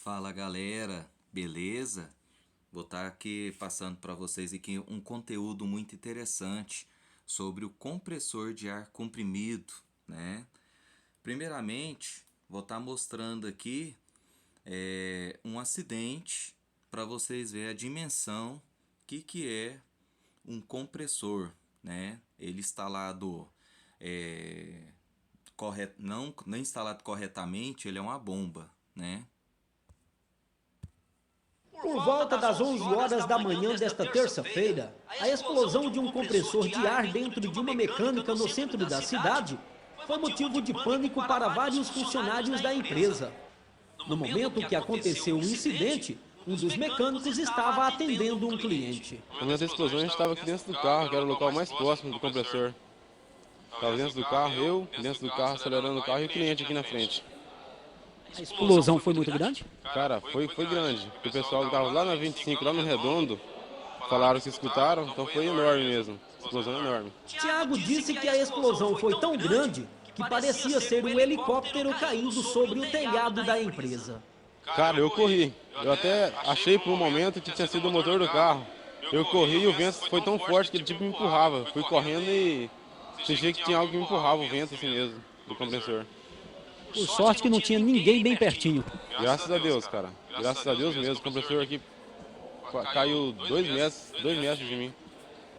Fala galera, beleza? Vou estar aqui passando para vocês aqui um conteúdo muito interessante sobre o compressor de ar comprimido, né? Primeiramente, vou estar mostrando aqui um acidente para vocês verem a dimensão que é um compressor, né? Ele instalado não instalado corretamente, ele é uma bomba, né? Por volta das 11 horas da manhã desta terça-feira, a explosão de um compressor de ar dentro de uma mecânica no centro da cidade foi motivo de pânico para vários funcionários da empresa. No momento que aconteceu o incidente, um dos mecânicos estava atendendo um cliente. No momento da explosão, a gente estava aqui dentro do carro, que era o local mais próximo do compressor. Estava dentro do carro, eu dentro do carro, acelerando o carro e o cliente aqui na frente. A explosão foi muito grande? Cara, foi grande. O pessoal que estava lá na 25, lá no Redondo, falaram que escutaram, então foi enorme mesmo. Explosão enorme. Tiago disse que a explosão foi tão grande que parecia ser um helicóptero caindo sobre o telhado da empresa. Cara, eu corri. Eu até achei por um momento que tinha sido o motor do carro. Eu corri e o vento foi tão forte que ele tipo me empurrava. Fui correndo e senti que tinha algo que me empurrava, o vento assim mesmo, do compressor. Por sorte que não tinha ninguém bem pertinho. Graças a Deus, cara. Graças a Deus mesmo. O compressor aqui caiu 2 metros de mim.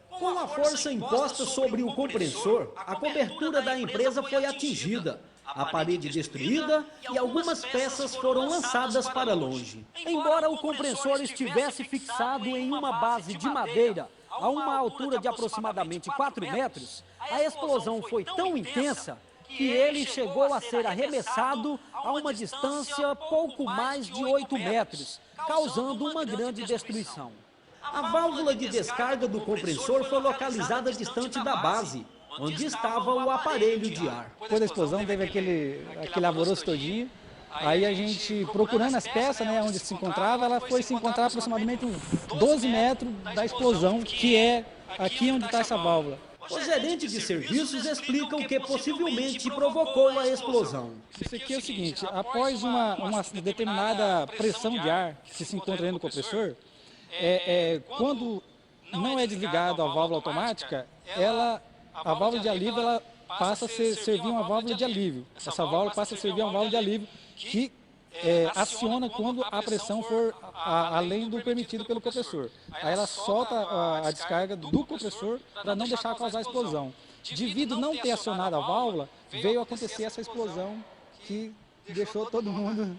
Com a força imposta sobre o compressor, a cobertura da empresa foi atingida, a parede destruída e algumas peças foram lançadas para longe. Embora o compressor estivesse fixado em uma base de madeira a uma altura de aproximadamente 4 metros, a explosão foi tão intensa que ele chegou a ser arremessado a uma distância pouco mais de 8 metros, causando uma grande destruição. A válvula de descarga do compressor foi localizada distante da base, onde estava o aparelho de ar. Depois da explosão teve aquele alvoroço todinho. Aí a gente, procurando as peças, né, onde se encontrava, ela foi se encontrar aproximadamente uns 12 metros da explosão, que é aqui onde está essa válvula. O gerente de serviços explica o que possivelmente provocou a explosão. Isso aqui é o seguinte, após uma determinada pressão de ar que se encontra dentro do compressor, quando não é desligado a válvula automática, a válvula de alívio ela passa a servir uma válvula de alívio. Essa válvula passa a servir uma válvula de alívio que aciona quando a pressão for além do permitido pelo compressor. Aí ela solta a descarga do compressor para não deixar causar explosão. Devido não ter acionado a válvula, veio acontecer essa explosão que deixou todo mundo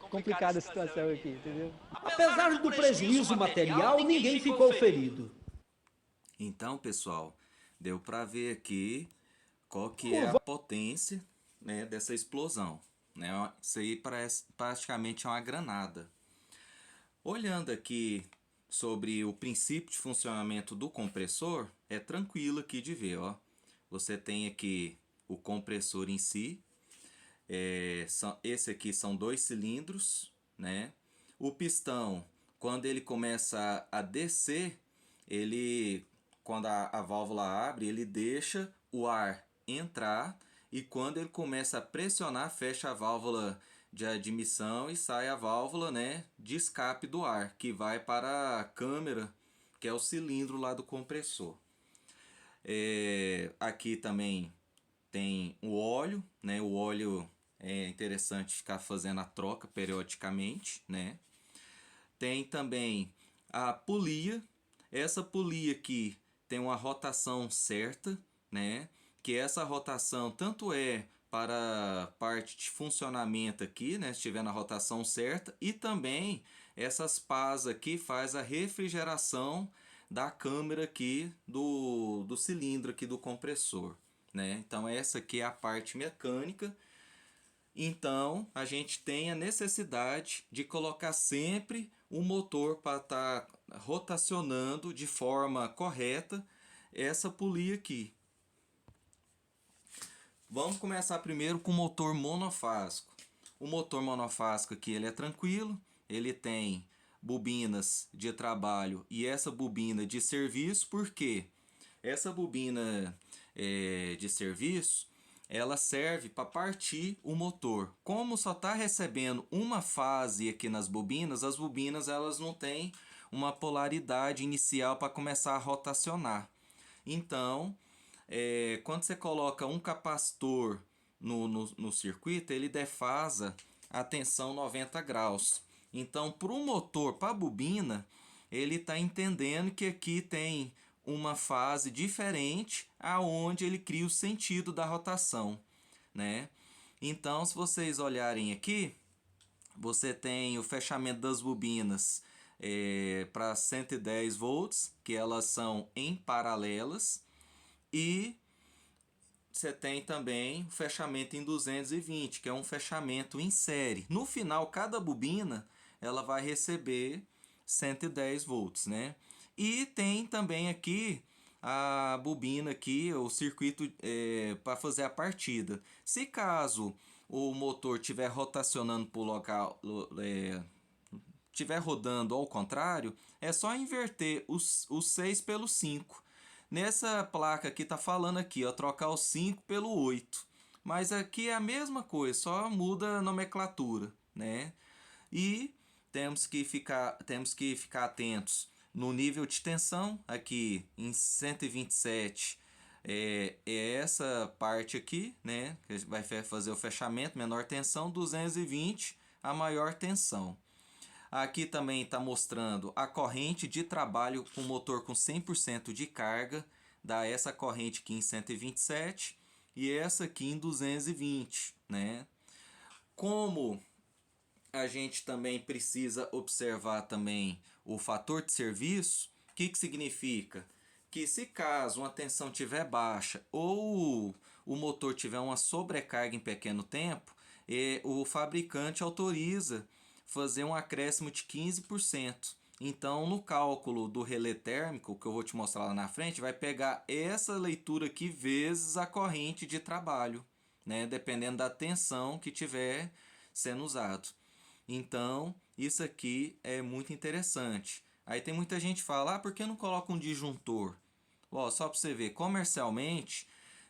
complicada a situação aqui, entendeu? Apesar do prejuízo material, ninguém ficou ferido. Então, pessoal, deu para ver aqui qual que é a potência, né, dessa explosão, né? Isso aí parece praticamente uma granada. Olhando aqui sobre o princípio de funcionamento do compressor, é tranquilo aqui de ver, ó. Você tem aqui o compressor em si. Esse aqui são 2 cilindros, né? O pistão, quando ele começa a descer, quando a válvula abre, ele deixa o ar entrar e quando ele começa a pressionar, fecha a válvula de admissão e sai a válvula, né, de escape do ar, que vai para a câmera, que é o cilindro lá do compressor. Aqui também tem o óleo, né? O óleo é interessante ficar fazendo a troca periodicamente, né? Tem também a polia. Essa polia aqui tem uma rotação certa, né? Que essa rotação tanto é para a parte de funcionamento aqui, né? Se estiver na rotação certa, e também essas pás aqui faz a refrigeração da câmara aqui do cilindro aqui do compressor, né? Então essa aqui é a parte mecânica. Então a gente tem a necessidade de colocar sempre o motor para estar rotacionando de forma correta essa polia aqui. Vamos começar primeiro com o motor monofásico. O motor monofásico aqui ele é tranquilo, ele tem bobinas de trabalho e essa bobina de serviço, porque essa bobina de serviço ela serve para partir o motor. Como só está recebendo uma fase aqui nas bobinas, as bobinas elas não têm uma polaridade inicial para começar a rotacionar. Então, quando você coloca um capacitor no circuito, ele defasa a tensão 90 graus. Então, para o motor, para a bobina, ele está entendendo que aqui tem uma fase diferente aonde ele cria o sentido da rotação, né? Então, se vocês olharem aqui, você tem o fechamento das bobinas para 110 volts, que elas são em paralelas, e você tem também o fechamento em 220, que é um fechamento em série. No final, cada bobina ela vai receber 110 volts, né? E tem também aqui a bobina aqui, o circuito para fazer a partida. Se caso o motor estiver rotacionando para o local, estiver rodando ao contrário, é só inverter os 6 pelo 5. Nessa placa aqui tá falando aqui, ó, trocar o 5 pelo 8. Mas aqui é a mesma coisa, só muda a nomenclatura, né? E temos que ficar atentos no nível de tensão. Aqui em 127 é essa parte aqui, né? Que vai fazer o fechamento, menor tensão, 220 a maior tensão. Aqui também está mostrando a corrente de trabalho com motor com 100% de carga, dá essa corrente aqui em 127 e essa aqui em 220, né? Como a gente também precisa observar também o fator de serviço, o que significa? Que se caso uma tensão estiver baixa ou o motor tiver uma sobrecarga em pequeno tempo, o fabricante autoriza fazer um acréscimo de 15%. Então, no cálculo do relé térmico, que eu vou te mostrar lá na frente, vai pegar essa leitura aqui vezes a corrente de trabalho, né? Dependendo da tensão que tiver sendo usado. Então, isso aqui é muito interessante. Aí tem muita gente que fala, por que não coloca um disjuntor? Ó, só para você ver, comercialmente,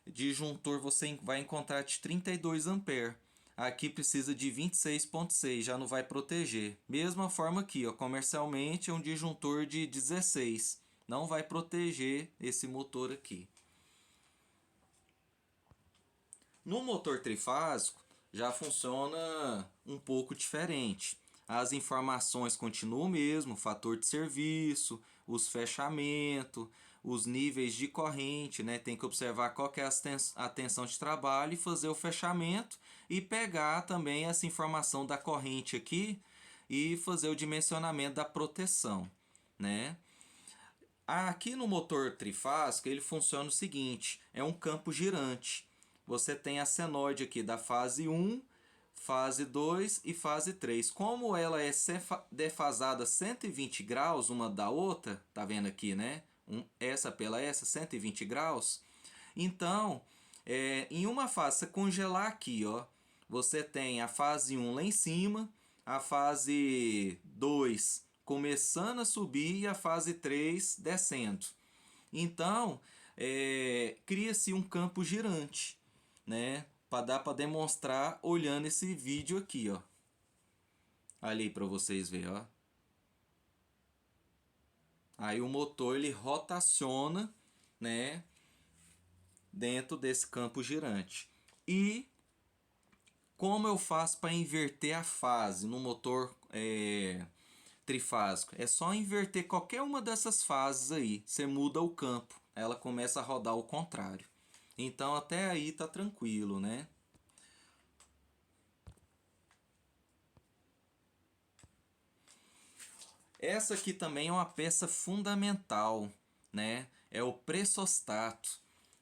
disjuntor você vai encontrar de 32 amperes. Aqui precisa de 26,6, já não vai proteger. Mesma forma aqui, ó, comercialmente é um disjuntor de 16, não vai proteger esse motor aqui. No motor trifásico já funciona um pouco diferente. As informações continuam o mesmo, fator de serviço, os fechamentos, os níveis de corrente, né? Tem que observar qual que é a tensão de trabalho e fazer o fechamento e pegar também essa informação da corrente aqui e fazer o dimensionamento da proteção, né? Aqui no motor trifásico ele funciona o seguinte, é um campo girante. Você tem a senoide aqui da fase 1, fase 2 e fase 3. Como ela é defasada 120 graus uma da outra, tá vendo aqui, né? Essa pela essa, 120 graus. Então, em uma fase, se congelar aqui, ó, você tem a fase 1 lá em cima, a fase 2 começando a subir e a fase 3 descendo. Então, cria-se um campo girante, né? Dar para demonstrar olhando esse vídeo aqui, ó. Ali para vocês verem, ó. Aí o motor ele rotaciona, né, dentro desse campo girante. E como eu faço para inverter a fase no motor trifásico? É só inverter qualquer uma dessas fases aí, você muda o campo, ela começa a rodar ao contrário. Então até aí tá tranquilo, né? Essa aqui também é uma peça fundamental, né? É o pressostato.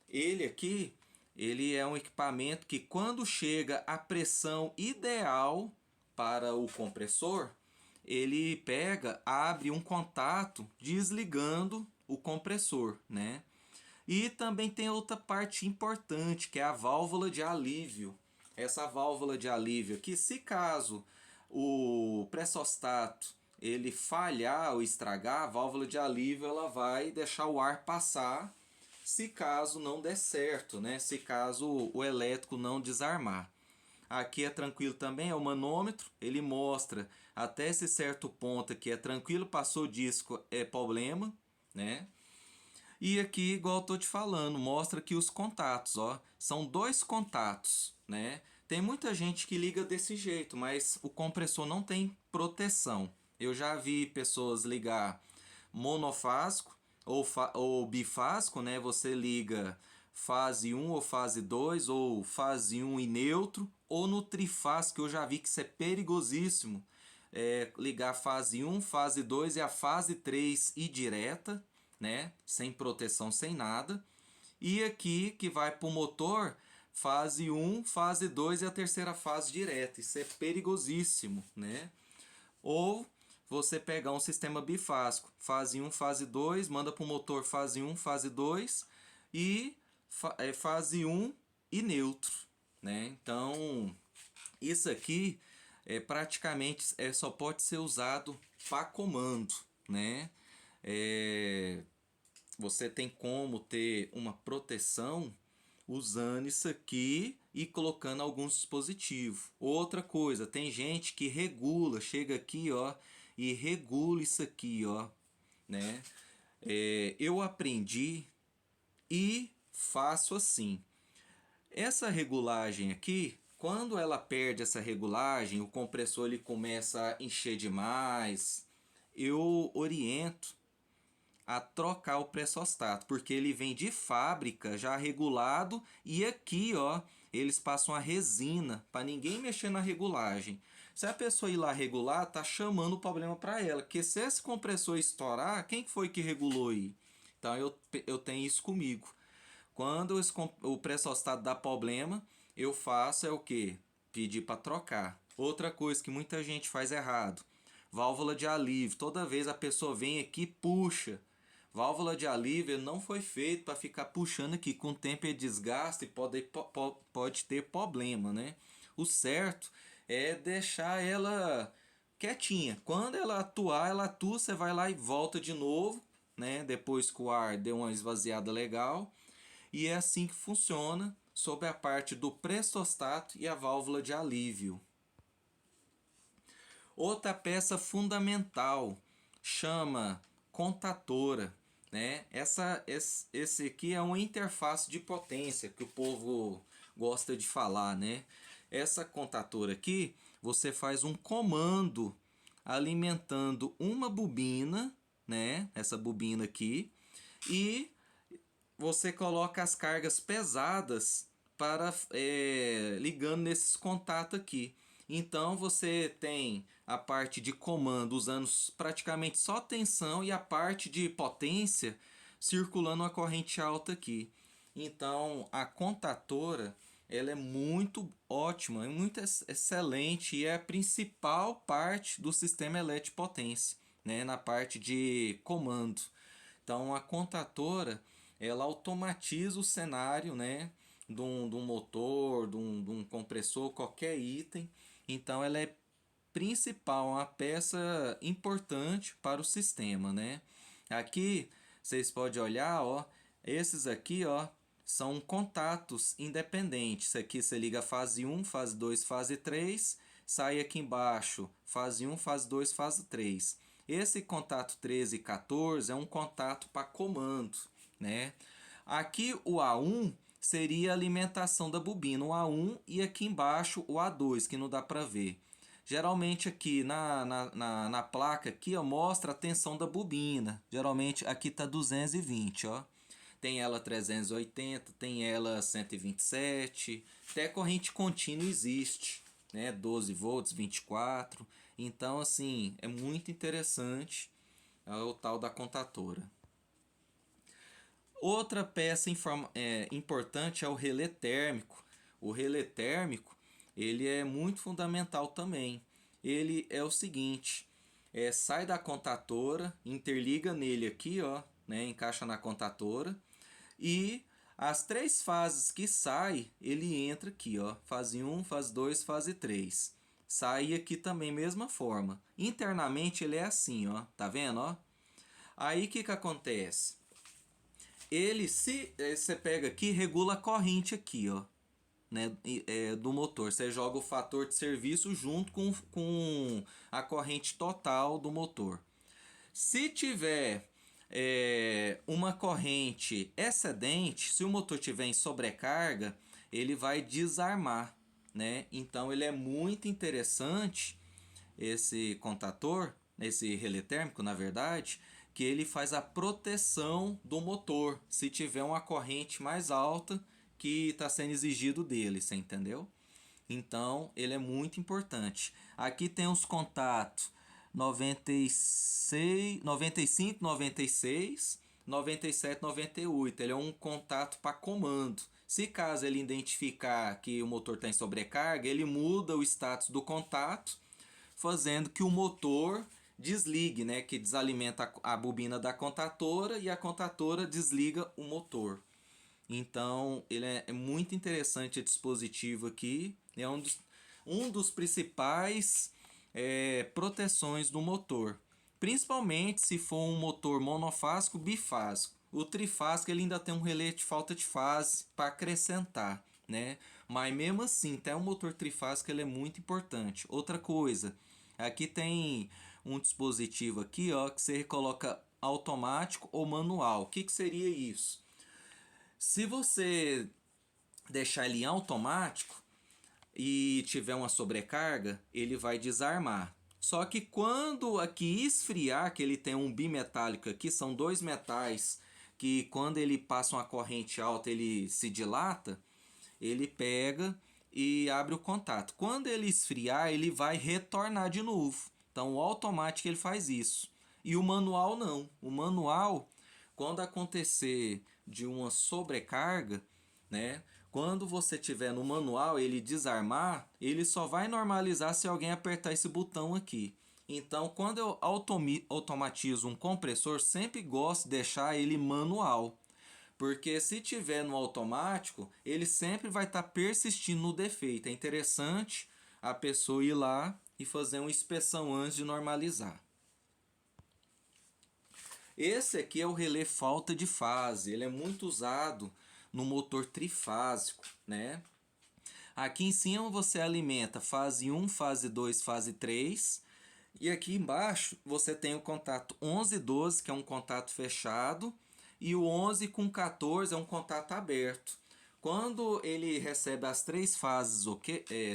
Ele aqui, ele é um equipamento que quando chega a pressão ideal para o compressor, ele pega, abre um contato desligando o compressor, né? E também tem outra parte importante, que é a válvula de alívio. Essa válvula de alívio aqui, se caso o pressostato ele falhar ou estragar, a válvula de alívio ela vai deixar o ar passar se caso não der certo, né? Se caso o elétrico não desarmar. Aqui é tranquilo também, é o manômetro, ele mostra até esse certo ponto aqui é tranquilo, passou disco é problema, né? E aqui, igual eu tô te falando, mostra aqui os contatos, ó. São 2 contatos, né? Tem muita gente que liga desse jeito, mas o compressor não tem proteção. Eu já vi pessoas ligar monofásico ou bifásico, né? Você liga fase 1 ou fase 2, ou fase 1 e neutro, ou no trifásico, eu já vi que isso é perigosíssimo. Ligar fase 1, fase 2 e a fase 3 e direta, né? Sem proteção, sem nada. E aqui que vai para o motor, fase 1, fase 2 e a terceira fase direta. Isso é perigosíssimo, né? Ou você pegar um sistema bifásico, fase 1, fase 2, manda para o motor fase 1, fase 2 e fase 1 e neutro, né? Então, isso aqui praticamente só pode ser usado para comando, né? Você tem como ter uma proteção usando isso aqui e colocando alguns dispositivos. Outra coisa, tem gente que regula, chega aqui, ó, e regula isso aqui, ó, né? Eu aprendi e faço assim. Essa regulagem aqui, quando ela perde essa regulagem, o compressor ele começa a encher demais, eu oriento a trocar o pressostato, porque ele vem de fábrica já regulado e aqui, ó, eles passam a resina para ninguém mexer na regulagem. Se a pessoa ir lá regular, tá chamando o problema para ela, porque se esse compressor estourar, quem foi que regulou aí? Então eu tenho isso comigo. Quando o pressostato dá problema, eu faço o que? Pedir para trocar. Outra coisa que muita gente faz errado, válvula de alívio. Toda vez a pessoa vem aqui e puxa. Válvula de alívio não foi feito para ficar puxando aqui. Com o tempo ele desgasta e pode ter problema, né? O certo é deixar ela quietinha. Quando ela atuar, você vai lá e volta de novo, né? Depois que o ar deu uma esvaziada legal. E é assim que funciona sobre a parte do pressostato e a válvula de alívio. Outra peça fundamental chama contatora, né? Esse aqui é uma interface de potência que o povo gosta de falar, né? Essa contatora aqui, você faz um comando alimentando uma bobina, né? Essa bobina aqui, e você coloca as cargas pesadas para ligando nesses contatos aqui. Então você tem a parte de comando usando praticamente só tensão e a parte de potência circulando uma corrente alta aqui. Então a contatora ela é muito ótima, é muito excelente e é a principal parte do sistema elétrico potência, né, na parte de comando. Então a contatora ela automatiza o cenário, né, de um motor, de um compressor, qualquer item. Então ela é principal, uma peça importante para o sistema, né? Aqui vocês podem olhar, ó, esses aqui, ó, são contatos independentes. Isso aqui você liga fase 1, fase 2, fase 3, sai aqui embaixo, fase 1, fase 2, fase 3. Esse contato 13 e 14 é um contato para comando, né? Aqui o A1 seria a alimentação da bobina, o A1, e aqui embaixo o A2, que não dá para ver. Geralmente aqui na placa aqui, ó, mostra a tensão da bobina. Geralmente aqui tá 220, ó. Tem ela 380, tem ela 127, até corrente contínua existe, né? 12 volts, 24. Então, assim, é muito interessante o tal da contatora. Outra peça importante é o relé térmico. O relé térmico ele é muito fundamental também. Ele é o seguinte, sai da contatora, interliga nele aqui, ó, né, encaixa na contatora, e as 3 fases que sai, ele entra aqui, ó, fase 1, fase 2, fase 3. Sai aqui também, mesma forma. Internamente ele é assim, ó, tá vendo, ó? Aí o que acontece? ele, se você pega aqui, regula a corrente aqui, ó, né, do motor. Você joga o fator de serviço junto com a corrente total do motor. Se tiver uma corrente excedente, se o motor tiver em sobrecarga, ele vai desarmar, né? Então ele é muito interessante, esse contator, esse relé térmico, na verdade, que ele faz a proteção do motor se tiver uma corrente mais alta que está sendo exigido dele, você entendeu? Então ele é muito importante. Aqui tem os contatos 96, 95, 96, 97, 98. Ele é um contato para comando. Se caso ele identificar que o motor está em sobrecarga, ele muda o status do contato, fazendo que o motor desligue, né? Que desalimenta a bobina da contatora e a contatora desliga o motor. Então ele é muito interessante esse dispositivo aqui. É um dos principais proteções do motor. Principalmente se for um motor monofásico bifásico. O trifásico ele ainda tem um relé de falta de fase para acrescentar, né? Mas mesmo assim, até um motor trifásico ele é muito importante. Outra coisa, aqui tem um dispositivo aqui, ó, que você coloca automático ou manual. O que seria isso? Se você deixar ele em automático e tiver uma sobrecarga, ele vai desarmar. Só que quando aqui esfriar, que ele tem um bimetálico aqui, são dois metais que quando ele passa uma corrente alta ele se dilata, ele pega e abre o contato. Quando ele esfriar, ele vai retornar de novo. Então o automático ele faz isso. E o manual não. O manual, quando acontecer de uma sobrecarga, né? Quando você tiver no manual ele desarmar, ele só vai normalizar se alguém apertar esse botão aqui. Então, quando eu automatizo um compressor, sempre gosto de deixar ele manual. Porque se tiver no automático, ele sempre vai estar persistindo no defeito. É interessante a pessoa ir lá e fazer uma inspeção antes de normalizar. Esse aqui é o relé falta de fase. Ele é muito usado no motor trifásico, né? Aqui em cima você alimenta fase 1, fase 2, fase 3. E aqui embaixo você tem o contato 11 e 12, que é um contato fechado. E o 11 com 14 é um contato aberto. Quando ele recebe as três fases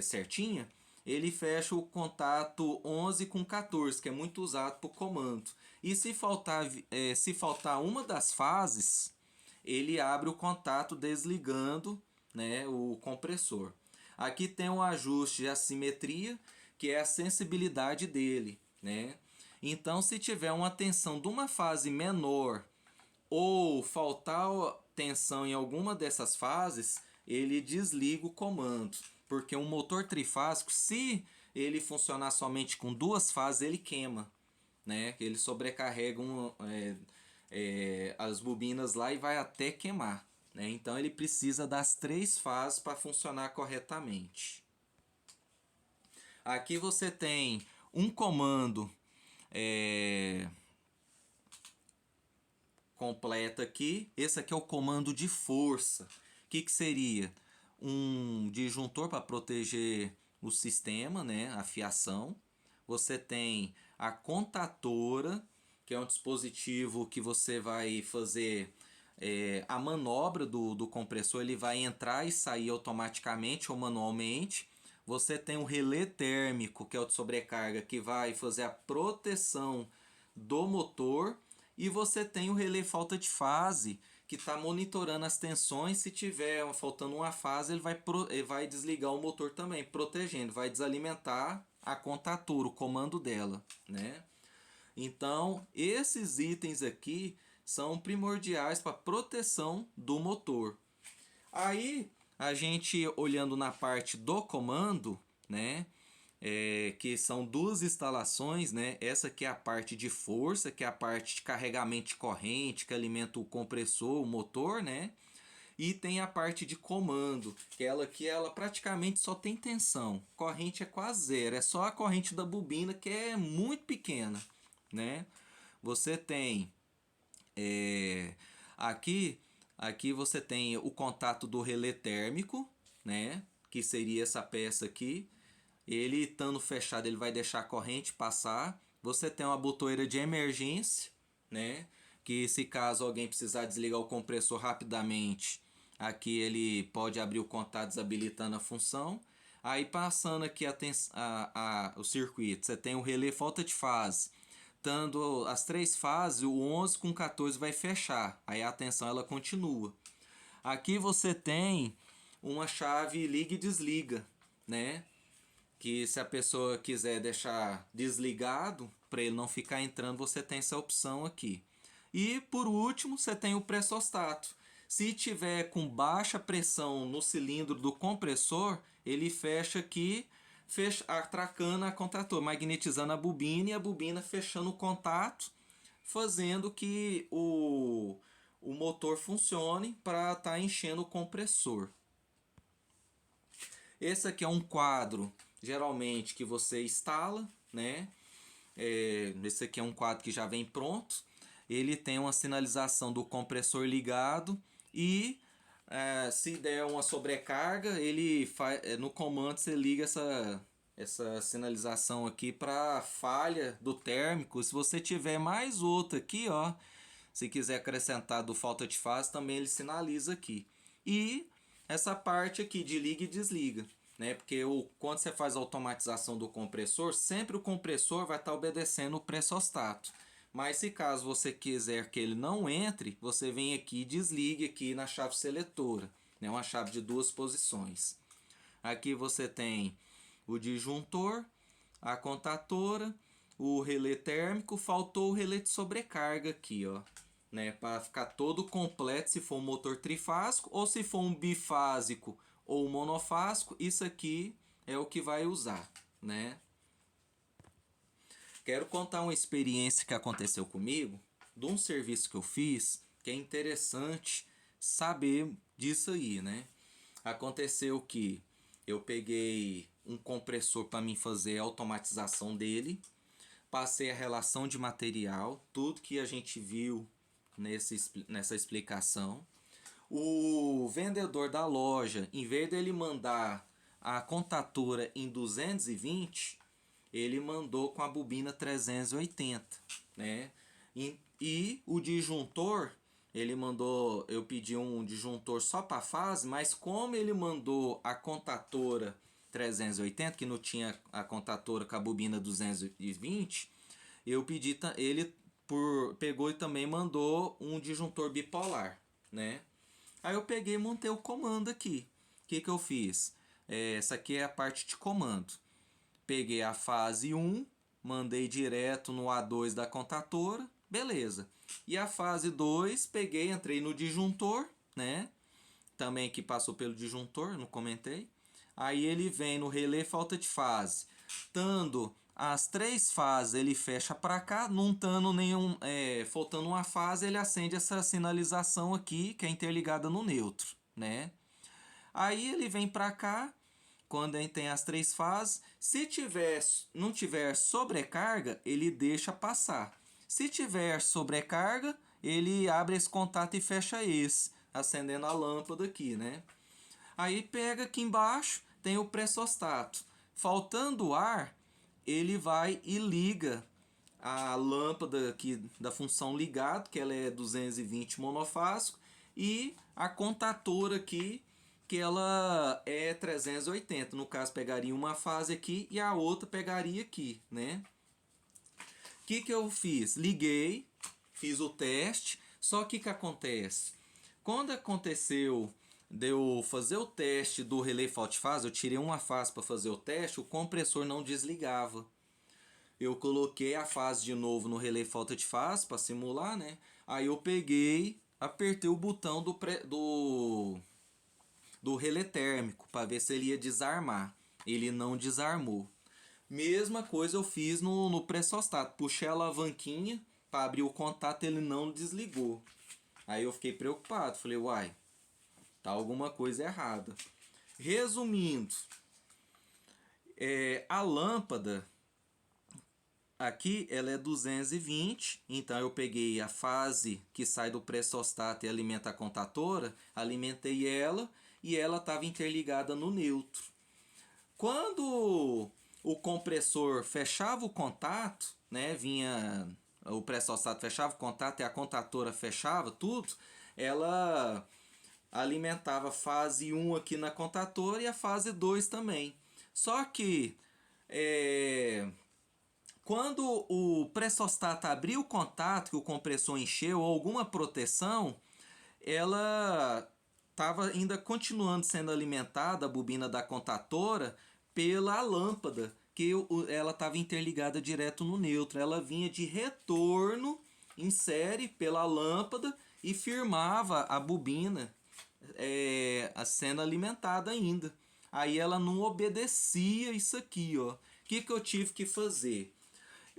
certinha, ele fecha o contato 11 com 14, que é muito usado para o comando. E se faltar uma das fases, ele abre o contato desligando, né, o compressor. Aqui tem um ajuste de assimetria, que é a sensibilidade dele, né? Então, se tiver uma tensão de uma fase menor ou faltar tensão em alguma dessas fases, ele desliga o comando. Porque um motor trifásico, se ele funcionar somente com duas fases, ele queima, né? Ele sobrecarrega as bobinas lá e vai até queimar, né? Então ele precisa das três fases para funcionar corretamente. Aqui você tem um comando completo aqui. Esse aqui é o comando de força. O que seria? Um disjuntor para proteger o sistema, né? A fiação. Você tem a contatora, que é um dispositivo que você vai fazer a manobra do compressor. Ele vai entrar e sair automaticamente ou manualmente. Você tem o relé térmico, que é o de sobrecarga, que vai fazer a proteção do motor. E você tem o relé falta de fase, que está monitorando as tensões. Se tiver faltando uma fase, ele vai desligar o motor também, protegendo, vai desalimentar a contatura, o comando dela, né? Então, esses itens aqui são primordiais para proteção do motor. Aí, a gente olhando na parte do comando, né? Que são duas instalações, né? Essa aqui é a parte de força, que é a parte de carregamento de corrente, que alimenta o compressor, o motor, né? E tem a parte de comando, que ela praticamente só tem tensão. Corrente é quase zero, é só a corrente da bobina, que é muito pequena, né? Você tem aqui Aqui você tem o contato do relé térmico, né? Que seria essa peça aqui. Ele estando fechado, ele vai deixar a corrente passar. Você tem uma botoeira de emergência, né? Que se caso alguém precisar desligar o compressor rapidamente, aqui ele pode abrir o contato desabilitando a função. Aí passando aqui o circuito, você tem o relé falta de fase. Dando as 3 fases, o 11 com 14 vai fechar. Aí a tensão ela continua. Aqui você tem uma chave liga e desliga, né? Que se a pessoa quiser deixar desligado, para ele não ficar entrando, você tem essa opção aqui. E por último, você tem o pressostato. Se tiver com baixa pressão no cilindro do compressor, ele fecha aqui, atracando a contator, magnetizando a bobina e a bobina fechando o contato, fazendo que o motor funcione para estar enchendo o compressor. Esse aqui é um quadro, geralmente, que você instala, né? Esse aqui é um quadro que já vem pronto. Ele tem uma sinalização do compressor ligado e se der uma sobrecarga, ele no comando você liga essa sinalização aqui para falha do térmico. Se você tiver mais outra aqui, ó, se quiser acrescentar do falta de fase, também ele sinaliza aqui. E essa parte aqui de liga e desliga, né? Porque quando você faz a automatização do compressor, sempre o compressor vai estar obedecendo o pressostato. Mas se caso você quiser que ele não entre, você vem aqui e desliga aqui na chave seletora, né? Uma chave de 2 posições. Aqui você tem o disjuntor, a contatora, o relé térmico, faltou o relé de sobrecarga aqui, ó, né? Para ficar todo completo, se for um motor trifásico ou se for um bifásico ou monofásico, isso aqui é o que vai usar, né? Quero contar uma experiência que aconteceu comigo, de um serviço que eu fiz, que é interessante saber disso aí, né? Aconteceu que eu peguei um compressor para mim fazer a automatização dele, passei a relação de material, tudo que a gente viu nessa explicação. O vendedor da loja, em vez dele mandar a contatora em 220, ele mandou com a bobina 380, né? E o disjuntor, ele mandou, eu pedi um disjuntor só para fase, mas como ele mandou a contatora 380, que não tinha a contatora com a bobina 220, eu pedi, ele pegou e também mandou um disjuntor bipolar, né? Aí eu peguei e montei o comando aqui. O que eu fiz? Essa aqui é a parte de comando. Peguei a fase 1, mandei direto no A2 da contatora, beleza. E a fase 2, peguei, entrei no disjuntor, né? Também que passou pelo disjuntor, não comentei. Aí ele vem no relé falta de fase. Tando as 3 fases, ele fecha para cá, não tando nenhum, faltando uma fase, ele acende essa sinalização aqui, que é interligada no neutro, né? Aí ele vem para cá, quando a gente tem as 3 fases, se não tiver sobrecarga, ele deixa passar. Se tiver sobrecarga, ele abre esse contato e fecha esse, acendendo a lâmpada aqui, né? Aí pega aqui embaixo, tem o pressostato. Faltando ar, ele vai e liga a lâmpada aqui da função ligado, que ela é 220 monofásico, e a contatora aqui, que ela é 380. No caso, pegaria uma fase aqui e a outra pegaria aqui, né? O que eu fiz? Liguei, fiz o teste, só que acontece? Quando aconteceu de eu fazer o teste do relé falta de fase, eu tirei uma fase para fazer o teste, o compressor não desligava. Eu coloquei a fase de novo no relé falta de fase para simular, né? Aí eu peguei, apertei o botão do relé térmico para ver se ele ia desarmar. Ele não desarmou. Mesma coisa eu fiz no pressostato. Puxei a alavanquinha para abrir o contato, ele não desligou. Aí eu fiquei preocupado. Falei, uai, tá alguma coisa errada. Resumindo, a lâmpada, aqui ela é 220, então eu peguei a fase que sai do pressostato e alimenta a contatora, alimentei ela e ela estava interligada no neutro. Quando o compressor fechava o contato, né, vinha o pressostato fechava o contato e a contatora fechava tudo, ela alimentava a fase 1 aqui na contatora e a fase 2 também. Só que quando o pressostato abriu o contato, que o compressor encheu, ou alguma proteção, ela estava ainda continuando sendo alimentada, a bobina da contatora, pela lâmpada, que ela estava interligada direto no neutro. Ela vinha de retorno em série pela lâmpada e firmava a bobina sendo alimentada ainda. Aí ela não obedecia isso aqui, ó. O que eu tive que fazer?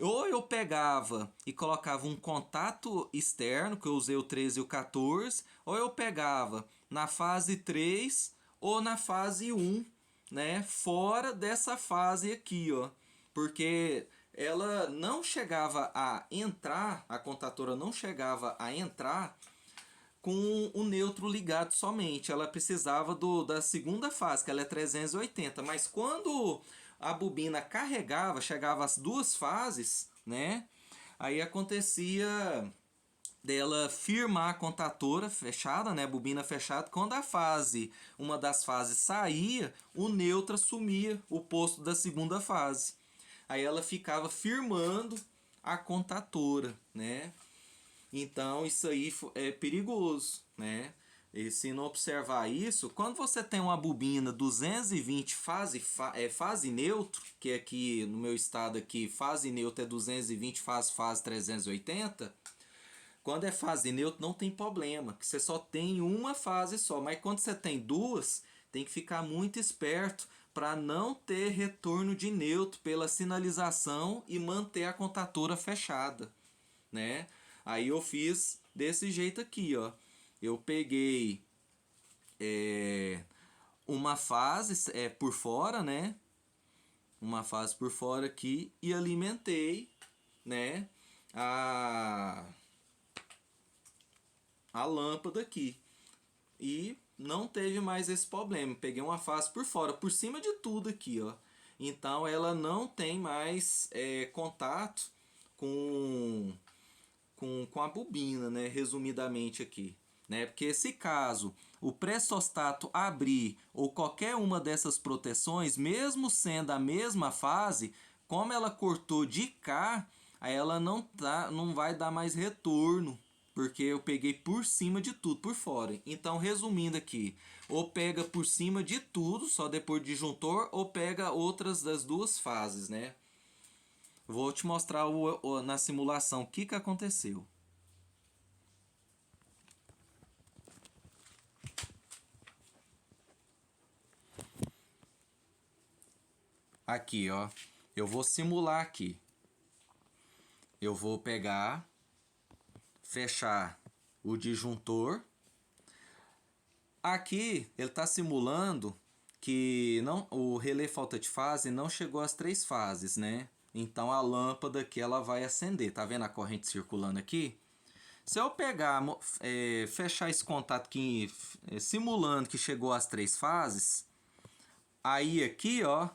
Ou eu pegava e colocava um contato externo, que eu usei o 13 e o 14, ou eu pegava na fase 3 ou na fase 1, né? Fora dessa fase aqui, ó. Porque ela não chegava a entrar, a contatora não chegava a entrar com o neutro ligado somente. Ela precisava da segunda fase, que ela é 380. Mas quando a bobina carregava, chegava às duas fases, né? Aí acontecia dela firmar a contatora fechada, né? Bobina fechada. Quando uma das fases saía, o neutro assumia o posto da segunda fase. Aí ela ficava firmando a contatora, né? Então isso aí é perigoso, né? E se não observar isso, quando você tem uma bobina 220 fase neutro, que aqui no meu estado aqui, fase neutro é 220, fase 380, quando é fase neutra não tem problema, que você só tem uma fase só, mas quando você tem duas, tem que ficar muito esperto para não ter retorno de neutro pela sinalização e manter a contatora fechada, né? Aí eu fiz desse jeito aqui, ó. Eu peguei uma fase por fora, né? Uma fase por fora aqui e alimentei, né? A lâmpada aqui. E não teve mais esse problema. Peguei uma fase por fora, por cima de tudo aqui, ó. Então ela não tem mais contato com a bobina, né? Resumidamente aqui, né? Porque se caso o pressostato abrir ou qualquer uma dessas proteções, mesmo sendo a mesma fase, como ela cortou de cá, aí ela não vai dar mais retorno, porque eu peguei por cima de tudo, por fora. Então, resumindo aqui, ou pega por cima de tudo, só depois do disjuntor, ou pega outras das duas fases, né? Vou te mostrar na simulação o que aconteceu. Aqui, ó. Eu vou simular aqui. Eu vou pegar, fechar o disjuntor. Aqui ele está simulando que o relé falta de fase não chegou às 3 fases, né? Então a lâmpada aqui ela vai acender. Tá vendo a corrente circulando aqui? Se eu pegar, fechar esse contato aqui, simulando que chegou às 3 fases, aí aqui, ó,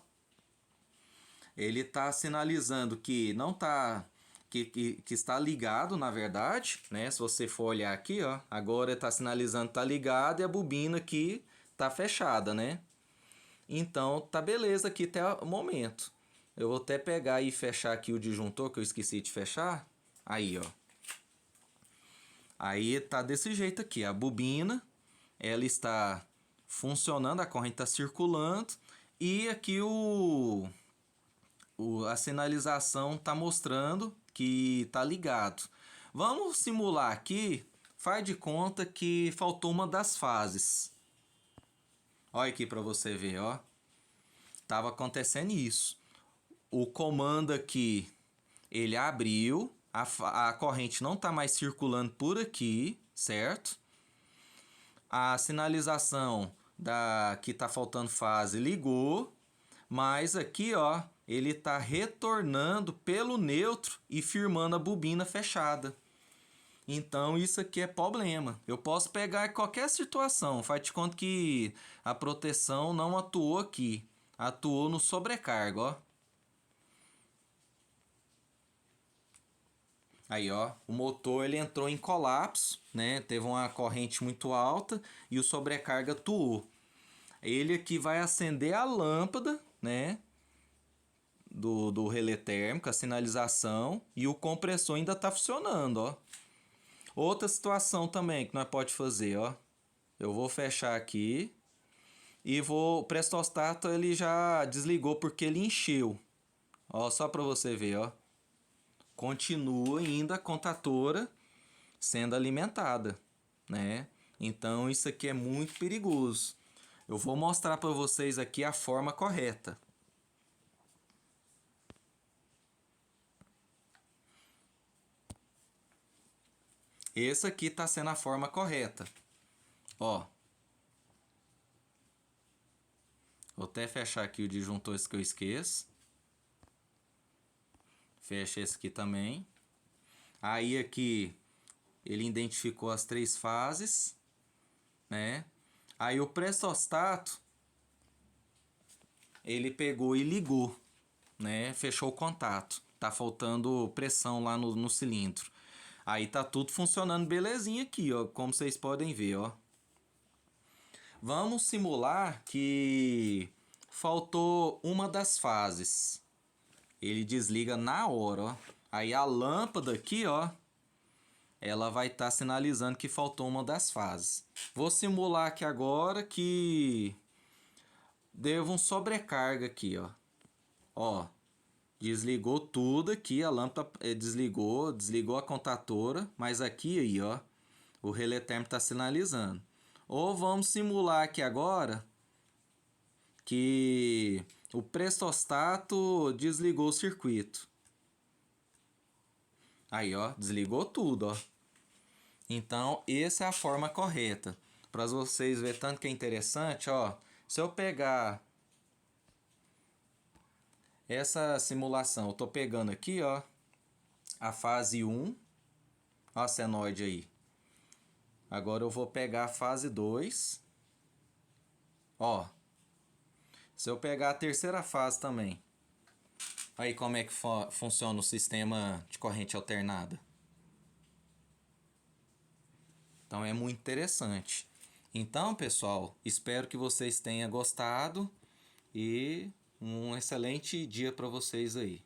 ele está sinalizando que não tá, que está ligado, na verdade, né? Se você for olhar aqui, ó, agora está sinalizando que tá ligado e a bobina aqui tá fechada, né? Então tá beleza aqui até o momento. Eu vou até pegar e fechar aqui o disjuntor que eu esqueci de fechar. Aí, ó. Aí tá desse jeito aqui, a bobina, ela está funcionando, a corrente está circulando e aqui a sinalização está mostrando que tá ligado. Vamos simular aqui, faz de conta que faltou uma das fases. Olha aqui para você ver, ó. Tava acontecendo isso. O comando aqui, ele abriu, a corrente não está mais circulando por aqui, certo? A sinalização que está faltando fase ligou, mas aqui, ó, ele está retornando pelo neutro e firmando a bobina fechada. Então isso aqui é problema. Eu posso pegar em qualquer situação. Faz de conta que a proteção não atuou aqui. Atuou no sobrecarga, ó. Aí, ó, o motor ele entrou em colapso, né? Teve uma corrente muito alta e o sobrecarga atuou. Ele aqui vai acender a lâmpada, né? Do relé térmico, a sinalização, e o compressor ainda tá funcionando, ó. Outra situação também que nós pode fazer, ó. Eu vou fechar aqui e o prestostato ele já desligou porque ele encheu. Ó, só para você ver, ó. Continua ainda a contatora sendo alimentada, né? Então isso aqui é muito perigoso. Eu vou mostrar para vocês aqui a forma correta. Essa aqui está sendo a forma correta. Ó. Vou até fechar aqui o disjuntor que eu esqueço. Fecha esse aqui também. Aí aqui ele identificou as 3 fases, né? Aí o prestostato ele pegou e ligou, né? Fechou o contato. Tá faltando pressão lá no cilindro. Aí tá tudo funcionando belezinha aqui, ó, como vocês podem ver, ó. Vamos simular que faltou uma das fases. Ele desliga na hora, ó. Aí a lâmpada aqui, ó, ela vai estar sinalizando que faltou uma das fases. Vou simular aqui agora que deu um sobrecarga aqui, ó. Ó, desligou tudo aqui, a lâmpada desligou a contatora, mas aqui aí, ó, o relé térmico está sinalizando. Ou vamos simular aqui agora que o prestostato desligou o circuito. Aí, ó, desligou tudo, ó. Então, essa é a forma correta. Para vocês verem tanto que é interessante, ó. Se eu pegar essa simulação, eu tô pegando aqui, ó, a fase 1, ó a senoide aí. Agora eu vou pegar a fase 2. Ó. Se eu pegar a terceira fase também. Aí como é que funciona o sistema de corrente alternada. Então é muito interessante. Então, pessoal, espero que vocês tenham gostado e um excelente dia para vocês aí.